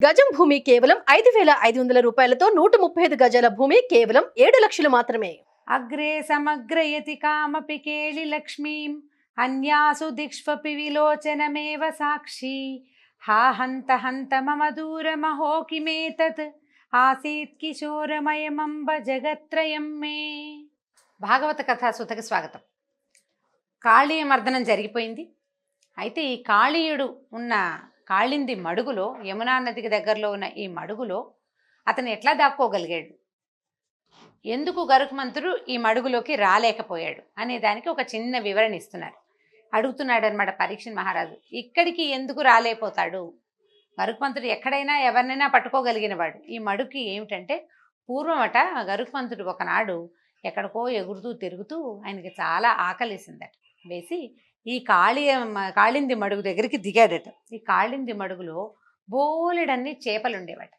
గజం భూమి కేవలం 5,500 రూపాయలతో 135 గజాల భూమి కేవలం 7 లక్షలు మాత్రమే. అగ్రే సమగ్రయతి కామపి కేళి లక్ష్మీం అన్యాసు దిక్ష్వపి విలోచనమేవ సాక్షి హా హంత హంత మమ దూరమహో కిమేతత్ ఆసీత్ కిశోరమయమంబ జగత్రయం మే. భాగవత కథా సుతకి స్వాగతం. కాళీ మర్దనం జరిగిపోయింది. అయితే ఈ కాళీయుడు ఉన్న కాళింది మడుగులో, యమునా నదికి దగ్గరలో ఉన్న ఈ మడుగులో అతను ఎట్లా దాక్కోగలిగాడు, ఎందుకు గరుత్మంతుడు ఈ మడుగులోకి రాలేకపోయాడు అనే దానికి ఒక చిన్న వివరణ ఇస్తున్నారు. అడుగుతున్నాడు అనమాట పరీక్ష మహారాజు, ఇక్కడికి ఎందుకు రాలేకపోతాడు? గరుత్మంతుడు ఎక్కడైనా ఎవరినైనా పట్టుకోగలిగిన వాడు. ఈ మడుగుకి ఏమిటంటే, పూర్వమట గరుత్మంతుడు ఒకనాడు ఎక్కడికో ఎగురుతూ తిరుగుతూ ఆయనకి చాలా ఆకలిసిందట. వేసి ఈ కాళింది మడుగు దగ్గరికి దిగాడట. ఈ కాళింది మడుగులో బోలెడన్ని చేపలు ఉండేవాట,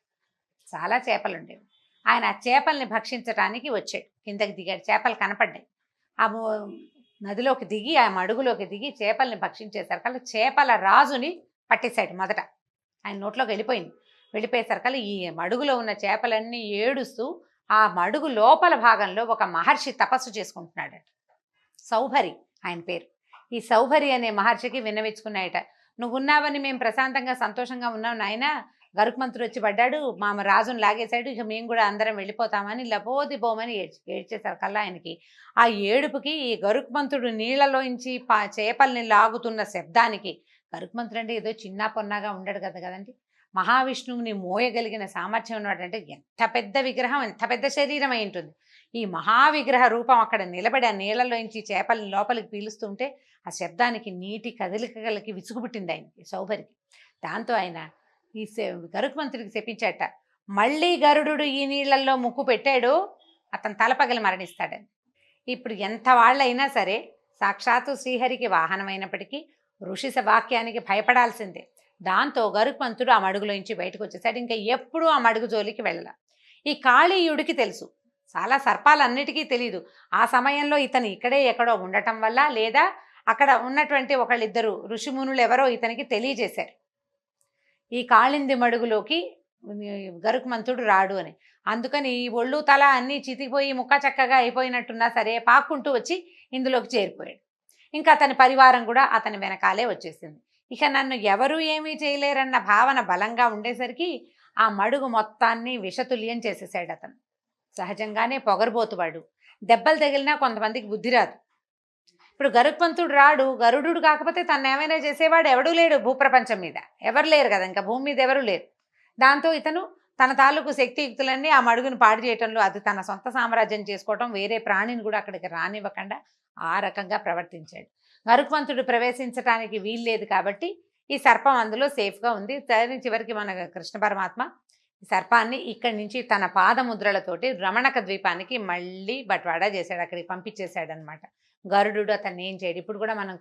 చాలా చేపలు ఉండేవి. ఆయన ఆ చేపల్ని భక్షించడానికి వచ్చాడు. కిందకి దిగాడు, చేపలు కనపడ్డాయి. ఆ నదిలోకి దిగి, ఆ మడుగులోకి దిగి చేపల్ని భక్షించేసరికల్లా చేపల రాజుని పట్టేశాడు. మొదట ఆయన నోట్లోకి వెళ్ళిపోయేసరికల్లా ఈ మడుగులో ఉన్న చేపలన్నీ ఏడుస్తూ ఆ మడుగు లోపల భాగంలో ఒక మహర్షి తపస్సు చేసుకుంటున్నాడట. సౌభరి ఆయన పేరు. ఈ సౌభరి అనే మహర్షికి విన్నవించుకున్నాయట, నువ్వు ఉన్నావని మేము ప్రశాంతంగా సంతోషంగా ఉన్నాం నాయన, గరుత్మంతుడు వచ్చి పడ్డాడు, మా రాజును లాగేశాడు, ఇక మేము కూడా అందరం వెళ్ళిపోతామని లబోది బోమని ఏడ్చేసరికల్లా ఆయనకి ఆ ఏడుపుకి, ఈ గరుత్మంతుడు నీళ్లలోంచి చేపల్ని లాగుతున్న శబ్దానికి, గరుత్మంతుడు అంటే ఏదో చిన్న పొన్నగా ఉండడు కదండి, మహావిష్ణువుని మోయగలిగిన సామర్థ్యం ఉన్నవాడంటే ఎంత పెద్ద విగ్రహం, ఎంత పెద్ద శరీరం అయి ఉంటుంది. ఈ మహావిగ్రహ రూపం అక్కడ నిలబడి ఆ నీళ్లలోంచి చేపల్ని లోపలికి పీలుస్తుంటే ఆ శబ్దానికి నీటి కదలికలకి విసుగు పుట్టింది ఆయనకి, సౌభరికి. దాంతో ఆయన ఈ గరుత్మంతుడికి చెప్పించాట, మళ్ళీ గరుడు ఈ నీళ్లలో ముక్కు పెట్టాడు అతను తలపగలి మరణిస్తాడని. ఇప్పుడు ఎంత వాళ్ళైనా సరే సాక్షాత్తు శ్రీహరికి వాహనమైనప్పటికీ ఋషి వాక్యానికి భయపడాల్సిందే. దాంతో గరుత్మంతుడు ఆ మడుగులోంచి బయటకు వచ్చేసాడు. ఇంకా ఎప్పుడూ ఆ మడుగు జోలికి వెళ్ళాల. ఈ కాళీయుడికి తెలుసు, చాలా సర్పాలన్నిటికీ తెలీదు. ఆ సమయంలో ఇతను ఇక్కడే ఎక్కడో ఉండటం వల్ల, లేదా అక్కడ ఉన్నటువంటి ఒకళ్ళిద్దరు ఋషిమునులు ఎవరో ఇతనికి తెలియజేశారు, ఈ కాళింది మడుగులోకి గరుత్మంతుడు రాడు అని. అందుకని ఒళ్ళు తల అన్నీ చితికిపోయి ముక్క చక్కగా అయిపోయినట్టున్నా సరే పాక్కుంటూ వచ్చి ఇందులోకి చేరిపోయాడు. ఇంకా అతని పరివారం కూడా అతని వెనకాలే వచ్చేసింది. ఇక నన్ను ఎవరూ ఏమీ చేయలేరన్న భావన బలంగా ఉండేసరికి ఆ మడుగు మొత్తాన్ని విషతుల్యం చేసేసాడు అతను. సహజంగానే పొగరబోతువాడు, దెబ్బలు తగిలినా కొంతమందికి బుద్ధి రాదు. ఇప్పుడు గరుత్మంతుడు రాడు, గరుడు కాకపోతే తను ఏమైనా చేసేవాడు ఎవడూ లేడు భూప్రపంచం మీద, ఎవరు లేరు కదా, ఇంకా భూమి మీద ఎవరు లేరు. దాంతో ఇతను తన తాలూకు శక్తియుక్తులన్నీ ఆ మడుగును పాడు చేయటంలో, అది తన సొంత సామ్రాజ్యం చేసుకోవటం, వేరే ప్రాణిని కూడా అక్కడికి రానివ్వకుండా ఆ రకంగా ప్రవర్తించాడు. గరుత్మంతుడు ప్రవేశించడానికి వీల్లేదు కాబట్టి ఈ సర్పం అందులో సేఫ్గా ఉంది. చివరికి మన కృష్ణ పరమాత్మ ఈ సర్పాన్ని ఇక్కడి నుంచి తన పాదముద్రలతోటి రమణక ద్వీపానికి మళ్ళీ బట్వాడా చేశాడు, అక్కడికి పంపించేశాడు అనమాట. గరుడు అతన్ని ఏం చేయడు. ఇప్పుడు కూడా మనం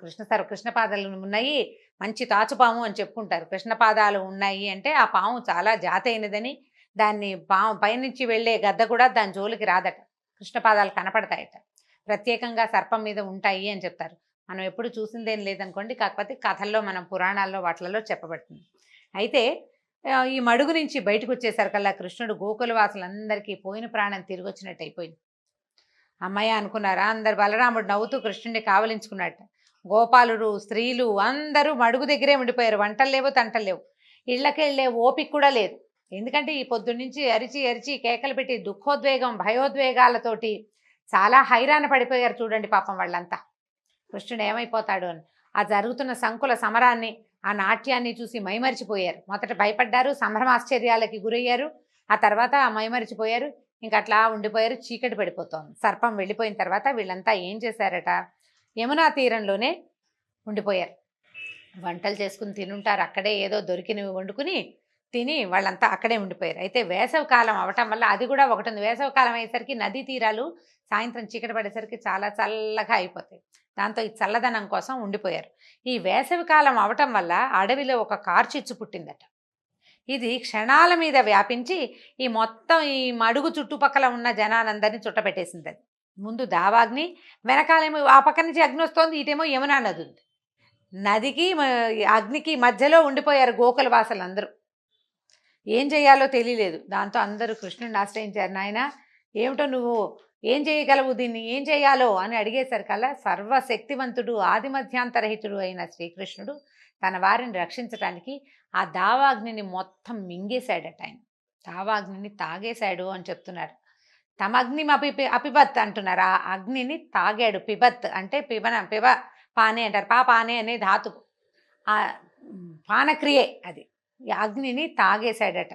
కృష్ణ పాదాలు ఉన్నాయి, మంచి తాచుపాము అని చెప్పుకుంటారు. కృష్ణ పాదాలు ఉన్నాయి అంటే ఆ పాము చాలా జాతైనదని, దాన్ని పాము పైనుంచి వెళ్ళే గద్ద కూడా దాని జోలికి రాదట, కృష్ణ పాదాలు కనపడతాయట, ప్రత్యేకంగా సర్పం మీద ఉంటాయి అని చెప్తారు. మనం ఎప్పుడు చూసిందేం లేదనుకోండి, కాకపోతే కథల్లో, మనం పురాణాల్లో వాటిలలో చెప్పబడుతుంది. అయితే ఈ మడుగు నుంచి బయటకు వచ్చేసరికల్లా కృష్ణుడు గోకులవాసులందరికీ పోయిన ప్రాణం తిరిగి వచ్చినట్టు అయిపోయింది. అమ్మాయి అనుకున్నారా, అందరు బలరాముడు నవ్వుతూ కృష్ణుడిని కావలించుకున్నట్ట. గోపాలుడు, స్త్రీలు అందరూ మడుగు దగ్గరే ఉండిపోయారు. వంటలు లేవు, తంటలు లేవు, ఇళ్ళకి వెళ్ళే ఓపిక కూడా లేదు. ఎందుకంటే ఈ పొద్దున్నుంచి అరిచి అరిచి కేకలు పెట్టి దుఃఖోద్వేగం, భయోద్వేగాలతోటి చాలా హైరాణ పడిపోయారు. చూడండి పాపం వాళ్ళంతా, కృష్ణుడు ఏమైపోతాడు అని. ఆ జరుగుతున్న సంకుల సమరాన్ని, ఆ నాట్యాన్ని చూసి మైమరిచిపోయారు. మొదట భయపడ్డారు, సంభ్రమాశ్చర్యాలకి గురయ్యారు, ఆ తర్వాత మైమరిచిపోయారు, ఇంకట్లా ఉండిపోయారు. చీకటి పడిపోతోంది. సర్పం వెళ్ళిపోయిన తర్వాత వీళ్ళంతా ఏం చేశారట, యమునా తీరంలోనే ఉండిపోయారు. వంటలు చేసుకుని తినుంటారు, అక్కడే ఏదో దొరికినవి వండుకుని తిని వాళ్ళంతా అక్కడే ఉండిపోయారు. అయితే వేసవి కాలం అవటం వల్ల అది కూడా ఒకటి ఉంది, వేసవి కాలం అయ్యేసరికి నదీ తీరాలు సాయంత్రం చీకటి పడేసరికి చాలా చల్లగా అయిపోతాయి. దాంతో ఈ చల్లదనం కోసం ఉండిపోయారు. ఈ వేసవి కాలం అవటం వల్ల అడవిలో ఒక కార్చిచ్చు పుట్టిందట. ఇది క్షణాల మీద వ్యాపించి ఈ మొత్తం ఈ మడుగు చుట్టుపక్కల ఉన్న జనానందరినీ చుట్టపెట్టేసింది. అది ముందు దావాగ్ని, వెనకాలేమో ఆ పక్క నుంచి అగ్ని వస్తోంది, ఇటేమో యమునా నది ఉంది. నదికి అగ్నికి మధ్యలో ఉండిపోయారు గోకుల వాసులందరూ. ఏం చేయాలో తెలియలేదు. దాంతో అందరూ కృష్ణుడిని ఆశ్రయించారు. నాయన ఏమిటో నువ్వు ఏం చేయగలవు, దీన్ని ఏం చేయాలో అని అడిగేసరికల్లా సర్వశక్తివంతుడు ఆదిమధ్యాంతరహితుడు అయిన శ్రీకృష్ణుడు తన వారిని రక్షించడానికి ఆ దావాగ్నిని మొత్తం మింగేశాడట. ఆయన దావాగ్నిని తాగేశాడు అని చెప్తున్నారు. తమ అగ్నిం అపిబత్ అంటున్నారు. ఆ అగ్నిని తాగాడు. పిబత్ అంటే పిబ పానే అంటారు. పానే అనే ధాతు ఆ పానక్రియే అది. ఈ అగ్నిని తాగేశాడట.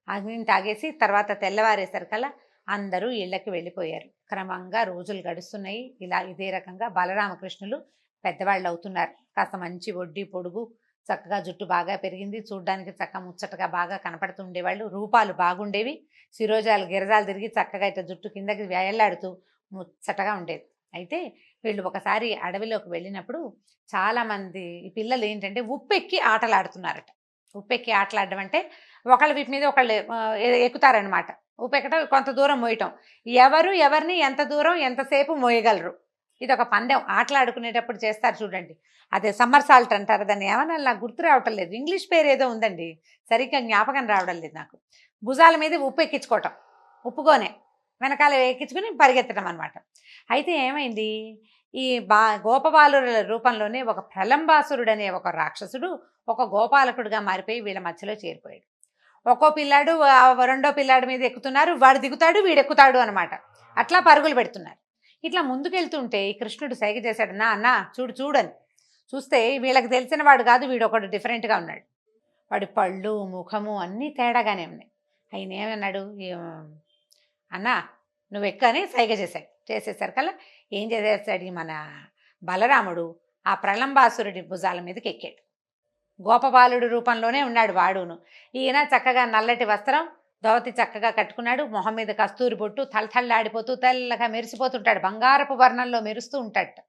అగ్నిని తాగేసి తర్వాత తెల్లవారేసరికల్లా అందరూ ఇళ్ళకి వెళ్ళిపోయారు. క్రమంగా రోజులు గడుస్తున్నాయి. ఇలా ఇదే రకంగా బలరామకృష్ణులు పెద్దవాళ్ళు అవుతున్నారు. కాస్త మంచి ఒడ్డి పొడుగు, చక్కగా జుట్టు బాగా పెరిగింది, చూడ్డానికి చక్కగా ముచ్చటగా బాగా కనపడుతూ ఉండేవాళ్ళు. రూపాలు బాగుండేవి. శిరోజాలు గిరజాలు తిరిగి చక్కగా ఇట్లా జుట్టు కిందకి వేలాడుతూ ముచ్చటగా ఉండేది. అయితే వీళ్ళు ఒకసారి అడవిలోకి వెళ్ళినప్పుడు చాలామంది ఈ పిల్లలు ఏంటంటే ఉప్పెక్కి ఆటలాడుతున్నారట. ఉప్పెక్కి ఆటలాడడం అంటే ఒకళ్ళ వీపు మీద ఒకళ్ళు ఎక్కుతారనమాట. ఉప్పెక్కడం కొంత దూరం మోయటం. ఎవరు ఎవరిని ఎంత దూరం ఎంతసేపు మోయగలరు, ఇది ఒక పందెం. ఆటలాడుకునేటప్పుడు చేస్తారు చూడండి. అదే సమ్మర్ సాల్ట్ అంటారు దాన్ని. ఏమన్నా నాకు గుర్తు రావటం లేదు, ఇంగ్లీష్ పేరు ఏదో ఉందండి, సరిగ్గా జ్ఞాపకం రావడం లేదు నాకు. భుజాల మీద ఉప్పు ఎక్కించుకోవటం, ఉప్పుగోనే వెనకాల ఎక్కించుకుని పరిగెత్తడం అనమాట. అయితే ఏమైంది, ఈ గోపబాలుల రూపంలోనే ఒక ప్రలంబాసురుడు అనే ఒక రాక్షసుడు ఒక గోపాలకుడిగా మారిపోయి వీళ్ళ మధ్యలో చేరిపోయాడు. ఒక్కో పిల్లాడు రెండో పిల్లాడి మీద ఎక్కుతున్నారు, వాడు దిగుతాడు వీడెక్కుతాడు అనమాట. అట్లా పరుగులు పెడుతున్నారు. ఇట్లా ముందుకెళ్తుంటే ఈ కృష్ణుడు సైగ చేశాడు, అన్నా చూడు చూడని. చూస్తే వీళ్ళకి తెలిసిన వాడు కాదు, వీడు ఒకడు డిఫరెంట్గా ఉన్నాడు. వాడి పళ్ళు ముఖము అన్నీ తేడాగానే ఉన్నాయి. ఆయన ఏమన్నాడు, అన్నా నువ్వు ఎక్కని సైగ చేశాడు. చేసేసరికల్లా ఏం చేసేసాడు, మన బలరాముడు ఆ ప్రలంబాసురుడి భుజాల మీదకి ఎక్కాడు. గోపబాలుడు రూపంలోనే ఉన్నాడు వాడును. ఈయన చక్కగా నల్లటి వస్త్రం ధోవతి చక్కగా కట్టుకున్నాడు. మొహం మీద కస్తూరి బొట్టు తలతళ్ళాడిపోతూ తెల్లగా మెరిసిపోతుంటాడు. బంగారపు వర్ణంలో మెరుస్తూ ఉంటాడు.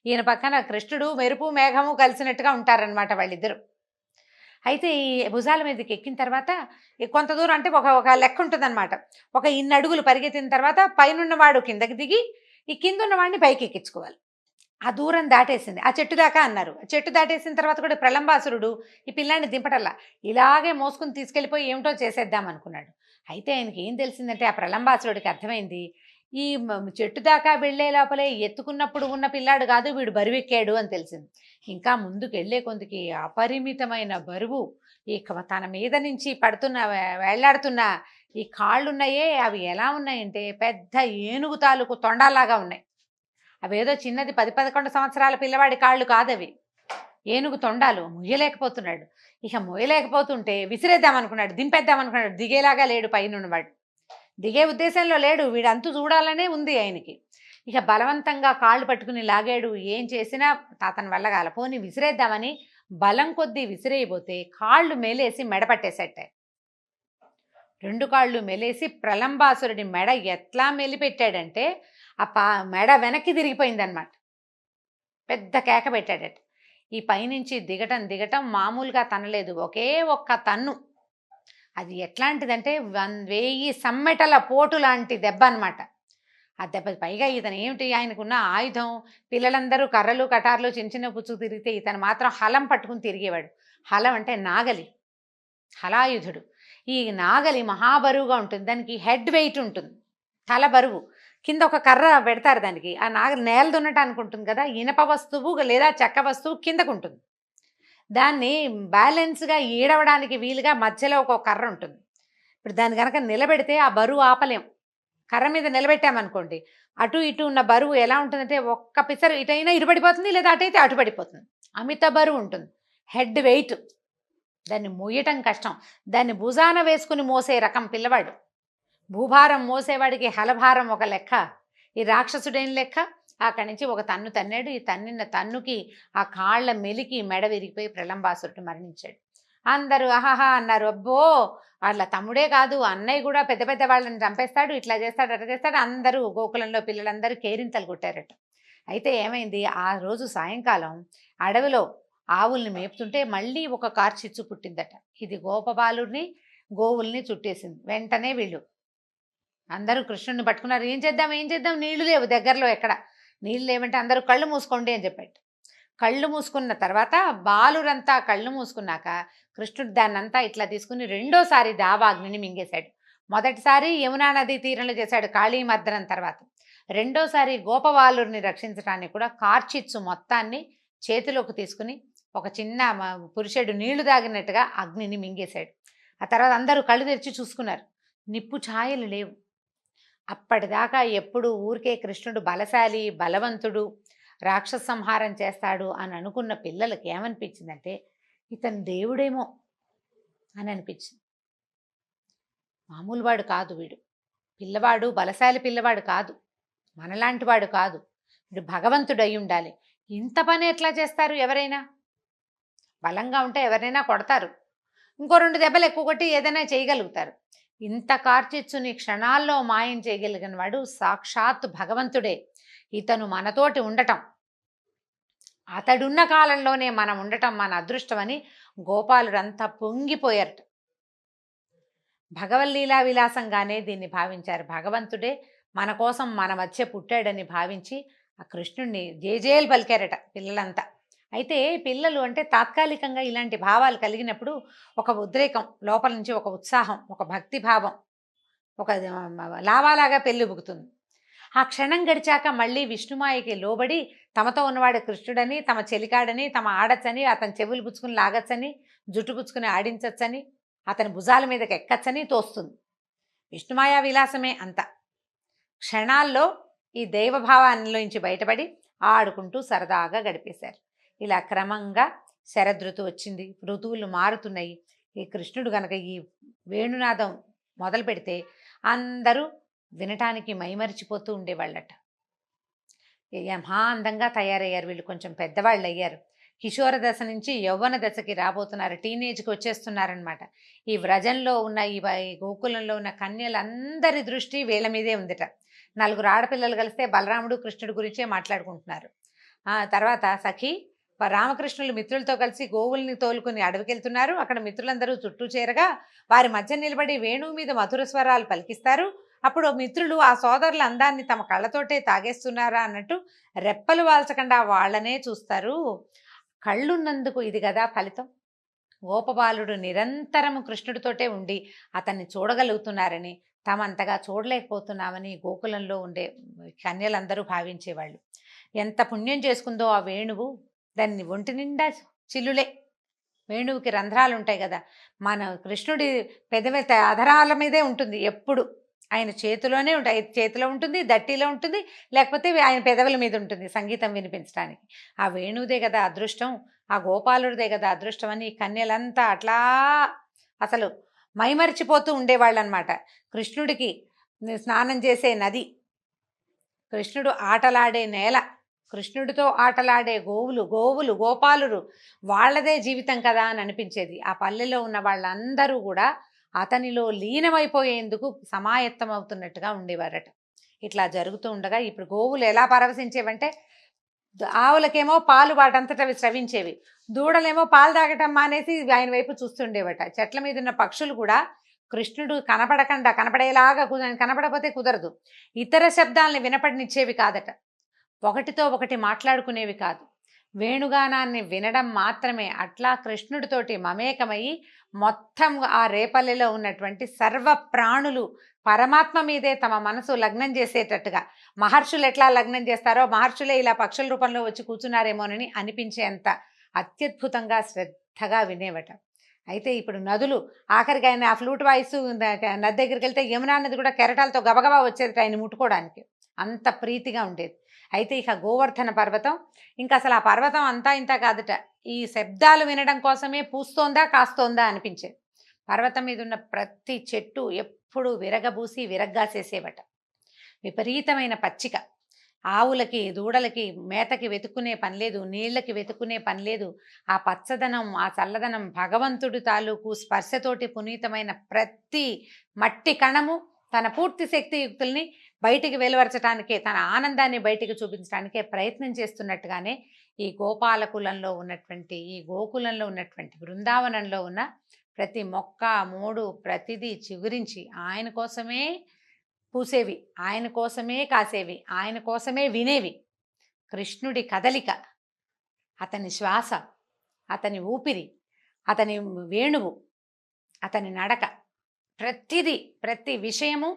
ఈయన పక్కన కృష్ణుడు మెరుపు మేఘము కలిసినట్టుగా ఉంటారనమాట వాళ్ళిద్దరు. అయితే ఈ భుజాల మీదకి ఎక్కిన తర్వాత కొంత దూరం అంటే ఒక లెక్క ఉంటుందన్నమాట. ఒక ఇన్ని అడుగులు పరిగెత్తిన తర్వాత పైనున్నవాడు కిందకి దిగి ఈ కింద ఉన్నవాడిని పైకి ఎక్కించుకోవాలి. ఆ దూరం దాటేసింది. ఆ చెట్టు దాకా అన్నారు. చెట్టు దాటేసిన తర్వాత కూడా ప్రలంబాసురుడు ఈ పిల్లాన్ని దింపటల్లా ఇలాగే మోసుకుని తీసుకెళ్ళిపోయి ఏమిటో చేసేద్దాం అనుకున్నాడు. అయితే ఆయనకి ఏం తెలిసిందంటే ఆ ప్రలంబాసురుడికి అర్థమైంది, ఈ చెట్టు దాకా వెళ్లే లోపలే ఎత్తుకున్నప్పుడు ఉన్న పిల్లాడు కాదు, వీడు బరువెక్కాడు అని తెలిసింది. ఇంకా ముందుకు వెళ్లే కొందికి అపరిమితమైన బరువు ఈ తన మీద నుంచి పడుతున్న వేళ్లాడుతున్న ఈ కాళ్ళున్నాయే, అవి ఎలా ఉన్నాయంటే పెద్ద ఏనుగు తాలూకు తొండాలాగా ఉన్నాయి. అవేదో చిన్నది 10-11 సంవత్సరాల పిల్లవాడి కాళ్ళు కాదవి, ఏనుగు తొండాలు. మొయ్యలేకపోతున్నాడు. ఇక మొయ్యలేకపోతుంటే విసిరేద్దామనుకున్నాడు, దింపేద్దామనుకున్నాడు. దిగేలాగా లేడు పైనున్నవాడు. దిగే ఉద్దేశంలో లేడు, వీడంతు చూడాలనే ఉంది ఆయనకి. ఇక బలవంతంగా కాళ్ళు పట్టుకుని లాగాడు. ఏం చేసినా అతని వల్ల కాల. పోని విసిరేద్దామని బలం కొద్దీ విసిరేయబోతే కాళ్ళు మెలేసి మెడపట్టేసేట. 2 కాళ్ళు మెలేసి ప్రలంబాసురుడి మెడ ఎట్లా మెలిపెట్టాడంటే ఆ మెడ వెనక్కి తిరిగిపోయిందనమాట. పెద్ద కేక పెట్టాడట. ఈ పైనుంచి దిగటం మామూలుగా తనలేదు, ఒకే ఒక్క తన్ను. అది ఎట్లాంటిదంటే 1000 సమ్మెటల పోటు లాంటి దెబ్బ అనమాట. ఆ దెబ్బ పైగా ఇతను ఏమిటి, ఆయనకున్న ఆయుధం, పిల్లలందరూ కర్రలు కటార్లు చిన్న చిన్న పుచ్చుకు తిరిగితే ఇతను మాత్రం హలం పట్టుకుని తిరిగేవాడు. హలం అంటే నాగలి, హలాయుధుడు. ఈ నాగలి మహాబరువుగా ఉంటుంది, దానికి హెడ్ వెయిట్ ఉంటుంది, తల బరువు. కింద ఒక కర్ర పెడతారు దానికి. ఆ నాగలి నేల దున్నటానికి ఉంటుంది కదా, ఇనప వస్తువు లేదా చెక్క వస్తువు కిందకు ఉంటుంది. దాన్ని బ్యాలెన్స్గా ఈడవడానికి వీలుగా మధ్యలో ఒక కర్ర ఉంటుంది. ఇప్పుడు దాన్ని కనుక నిలబెడితే ఆ బరువు ఆపలేం. కర్ర మీద నిలబెట్టామనుకోండి, అటు ఇటు ఉన్న బరువు ఎలా ఉంటుందంటే ఒక్క పిసరు ఇటైనా ఇటుపడిపోతుంది, లేదా అటైతే అటుపడిపోతుంది. అమిత బరువు ఉంటుంది, హెడ్ వెయిట్. దాన్ని మోయటం కష్టం. దాన్ని భుజాన వేసుకుని మోసే రకం పిల్లవాడు. భూభారం మోసేవాడికి హలభారం ఒక లెక్క, ఈ రాక్షసుడైన లెక్క. అక్కడి నుంచి ఒక తన్ను తన్నాడు. ఈ తన్నిన తన్నుకి ఆ కాళ్ళ మెలికి మెడ విరిగిపోయి ప్రలంబాసురుడు మరణించాడు. అందరూ ఆహాహా అన్నారు. అబ్బో, వాళ్ళ తమ్ముడే కాదు అన్నయ్య కూడా పెద్ద పెద్ద వాళ్ళని చంపేస్తాడు, ఇట్లా చేస్తాడు అట్లా చేస్తాడు. అందరూ గోకులంలో పిల్లలందరూ కేరింతలు కొట్టారట. అయితే ఏమైంది, ఆ రోజు సాయంకాలం అడవిలో ఆవుల్ని మేపుతుంటే మళ్ళీ ఒక కార్చిచ్చు పుట్టిందట. ఇది గోపబాలుడిని గోవుల్ని చుట్టేసింది. వెంటనే వీళ్ళు అందరూ కృష్ణుడిని పట్టుకున్నారు. ఏం చేద్దాం నీళ్లు లేవు దగ్గరలో, ఎక్కడ నీళ్ళు లేవంటే అందరూ కళ్ళు మూసుకోండి అని చెప్పాడు. కళ్ళు మూసుకున్న తర్వాత బాలురంతా కళ్ళు మూసుకున్నాక కృష్ణుడు దాన్నంతా ఇట్లా తీసుకుని రెండోసారి దావాగ్నిని మింగేశాడు. మొదటిసారి యమునా నదీ తీరంలో చేశాడు కాళీమర్దనం తర్వాత. రెండోసారి గోపబాలుని రక్షించడానికి కూడా కార్చిచ్చు మొత్తాన్ని చేతిలోకి తీసుకుని ఒక చిన్న పురుషుడు నీళ్లు తాగినట్టుగా అగ్నిని మింగేశాడు. ఆ తర్వాత అందరూ కళ్ళు తెరిచి చూసుకున్నారు. నిప్పు ఛాయలు లేవు. అప్పటిదాకా ఎప్పుడు ఊరికే కృష్ణుడు బలశాలి, బలవంతుడు, రాక్షస సంహారం చేస్తాడు అని అనుకున్న పిల్లలకి ఏమనిపించిందంటే ఇతను దేవుడేమో అని అనిపించింది. మామూలు వాడు కాదు వీడు, పిల్లవాడు బలశాలి పిల్లవాడు కాదు, మనలాంటి వాడు కాదు, వీడు భగవంతుడు అయి ఉండాలి. ఇంత పని ఎట్లా చేస్తారు? ఎవరైనా బలంగా ఉంటే ఎవరైనా కొడతారు, ఇంకో 2 దెబ్బలు ఎక్కువ కొట్టి ఏదైనా చేయగలుగుతారు. ఇంత కార్చిచ్చుని క్షణాల్లో మాయం చేయగలిగిన వాడు సాక్షాత్ భగవంతుడే. ఇతను మనతోటి ఉండటం, అతడున్న కాలంలోనే మనం ఉండటం మన అదృష్టమని గోపాలుడంతా పొంగిపోయారట. భగవల్లీలా విలాసంగానే దీన్ని భావించారు. భగవంతుడే మన కోసం మన మధ్య పుట్టాడని భావించి ఆ కృష్ణుడిని జేజేలు పలికారట పిల్లలంతా. అయితే పిల్లలు అంటే తాత్కాలికంగా ఇలాంటి భావాలు కలిగినప్పుడు ఒక ఉద్రేకం లోపల నుంచి, ఒక ఉత్సాహం, ఒక భక్తి భావం, ఒక లావాలాగా పెళ్ళిబుకుతుంది. ఆ క్షణం గడిచాక మళ్ళీ విష్ణుమాయకి లోబడి తమతో ఉన్నవాడు కృష్ణుడని, తమ చెలికాడని, తమ ఆడచ్చని, అతని చెవులు పుచ్చుకుని లాగచ్చని, జుట్టు పుచ్చుకుని ఆడించచ్చని, అతని భుజాల మీదకి ఎక్కచ్చని తోస్తుంది. విష్ణుమాయా విలాసమే అంత. క్షణాల్లో ఈ దైవభావాన్నిలోంచి బయటపడి ఆడుకుంటూ సరదాగా గడిపేశారు. ఇలా క్రమంగా శరదృతువు వచ్చింది, ఋతువులు మారుతున్నాయి. ఈ కృష్ణుడు గనక ఈ వేణునాదం మొదలు పెడితే అందరూ వినటానికి మైమరిచిపోతూ ఉండేవాళ్ళట. మహా అందంగా తయారయ్యారు వీళ్ళు, కొంచెం పెద్దవాళ్ళు అయ్యారు. కిషోర దశ నుంచి యౌవన దశకి రాబోతున్నారు, టీనేజ్కి వచ్చేస్తున్నారనమాట. ఈ వ్రజంలో ఉన్న ఈ గోకులంలో ఉన్న కన్యలందరి దృష్టి వీళ్ళ మీదే ఉందిట. 4 ఆడపిల్లలు కలిస్తే బలరాముడు కృష్ణుడు గురించే మాట్లాడుకుంటున్నారు. తర్వాత సఖి రామకృష్ణులు మిత్రులతో కలిసి గోవుల్ని తోలుకుని అడవికెళ్తున్నారు. అక్కడ మిత్రులందరూ చుట్టూ చేరగా వారి మధ్య నిలబడి వేణువు మీద మధుర స్వరాలు పలికిస్తారు. అప్పుడు మిత్రులు ఆ సోదరుల అందాన్ని తమ కళ్ళతోటే తాగేస్తున్నారా అన్నట్టు రెప్పలు వాల్చకుండా వాళ్ళనే చూస్తారు. కళ్ళున్నందుకు ఇది కదా ఫలితం. గోపబాలుడు నిరంతరము కృష్ణుడితోటే ఉండి అతన్ని చూడగలుగుతున్నారని, తామంతగా చూడలేకపోతున్నామని గోకులంలో ఉండే కన్యలందరూ భావించేవాళ్ళు. ఎంత పుణ్యం చేసుకుందో ఆ వేణువు. దాన్ని ఒంటి నిండా చిల్లులే. వేణువుకి రంధ్రాలు ఉంటాయి కదా, మన కృష్ణుడి పెదవి అధరాల మీదే ఉంటుంది ఎప్పుడు. ఆయన చేతిలోనే ఉంటాయి, చేతిలో ఉంటుంది, దట్టిలో ఉంటుంది, లేకపోతే ఆయన పెదవుల మీద ఉంటుంది సంగీతం వినిపించడానికి. ఆ వేణువుదే కదా అదృష్టం, ఆ గోపాలుడిదే కదా అదృష్టం అని కన్యలంతా అట్లా అసలు మైమరిచిపోతూ ఉండేవాళ్ళు అనమాట. కృష్ణుడికి స్నానం చేసే నది, కృష్ణుడు ఆటలాడే నేల, కృష్ణుడితో ఆటలాడే గోవులు గోపాలురు, వాళ్ళదే జీవితం కదా అని అనిపించేది. ఆ పల్లెలో ఉన్న వాళ్ళందరూ కూడా అతనిలో లీనమైపోయేందుకు సమాయత్తం అవుతున్నట్టుగా ఉండేవారట. ఇట్లా జరుగుతూ ఉండగా ఇప్పుడు గోవులు ఎలా పరవశించేవంటే, ఆవులకేమో పాలు వాటంతట అవి స్రవించేవి, దూడలేమో పాలు తాగటం మానేసి ఆయన వైపు చూస్తుండేవట. చెట్ల మీద ఉన్న పక్షులు కూడా కృష్ణుడు కనపడేలాగా కనపడపోతే కుదరదు, ఇతర శబ్దాలని వినపడనిచ్చేవి కాదట. ఒకటితో ఒకటి మాట్లాడుకునేవి కాదు, వేణుగానాన్ని వినడం మాత్రమే. అట్లా కృష్ణుడితోటి మమేకమయ్యి మొత్తం ఆ రేపల్లెలో ఉన్నటువంటి సర్వ ప్రాణులు పరమాత్మ మీదే తమ మనసు లగ్నం చేసేటట్టుగా, మహర్షులు ఎట్లా లగ్నం చేస్తారో మహర్షులే ఇలా పక్షుల రూపంలో వచ్చి కూర్చున్నారేమోనని అనిపించేంత అత్యద్భుతంగా శ్రద్ధగా వినేవట. అయితే ఇప్పుడు నదులు, ఆఖరికి ఆయన ఆ ఫ్లూట్ వాయిస్ నది దగ్గరికి వెళ్తే యమునా నది కూడా కెరటాలతో గబగబా వచ్చేది ఆయన ముట్టుకోవడానికి, అంత ప్రీతిగా ఉండేది. అయితే ఇక గోవర్ధన పర్వతం, ఇంకా అసలు ఆ పర్వతం అంతా ఇంత కాదట, ఈ శబ్దాలు వినడం కోసమే పూస్తోందా కాస్తోందా అనిపించేది. పర్వతం మీద ఉన్న ప్రతి చెట్టు ఎప్పుడు విరగబూసి విరగ్గాసేసేవట. విపరీతమైన పచ్చిక, ఆవులకి దూడలకి మేతకి వెతుక్కునే పని లేదు, నీళ్ళకి వెతుక్కునే పని లేదు. ఆ పచ్చదనం, ఆ చల్లదనం, భగవంతుడి తాలూకు స్పర్శతోటి పునీతమైన ప్రతి మట్టి కణము తన పూర్తి శక్తియుక్తుల్ని బయటికి వెలువరచడానికే, తన ఆనందాన్ని బయటికి చూపించడానికే ప్రయత్నం చేస్తున్నట్టుగానే ఈ గోపాలకులంలో ఉన్నటువంటి, ఈ గోకులంలో ఉన్నటువంటి, బృందావనంలో ఉన్న ప్రతి మొక్క మోడు ప్రతిదీ చిగురించి ఆయన కోసమే పూసేవి, ఆయన కోసమే కాసేవి, ఆయన కోసమే వినేవి. కృష్ణుడి కదలిక అతని శ్వాస, అతని ఊపిరి, అతని వేణువు, అతని నడక, ప్రతి విషయము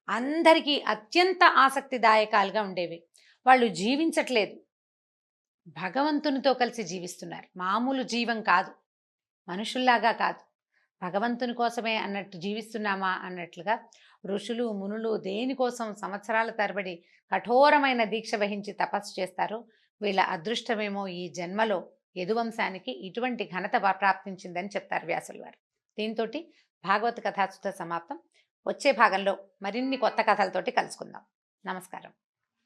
అందరికీ అత్యంత ఆసక్తిదాయకాలుగా ఉండేవి. వాళ్ళు జీవించట్లేదు, భగవంతునితో కలిసి జీవిస్తున్నారు. మామూలు జీవం కాదు, మనుషుల్లాగా కాదు, భగవంతుని కోసమే అన్నట్టు జీవిస్తున్నామా అన్నట్లుగా ఋషులు మునులు దేనికోసం సంవత్సరాల తరబడి కఠోరమైన దీక్ష వహించి తపస్సు చేస్తారు. వీళ్ళ అదృష్టమేమో ఈ జన్మలో యదువంశానికి ఇటువంటి ఘనత ప్రాప్తించిందని చెప్తారు వ్యాసుల వారు. దీంతో భాగవత కథాసుధ సమాప్తం. వచ్చే భాగంలో మరిన్ని కొత్త కథలతోటి కలుసుకుందాం. నమస్కారం.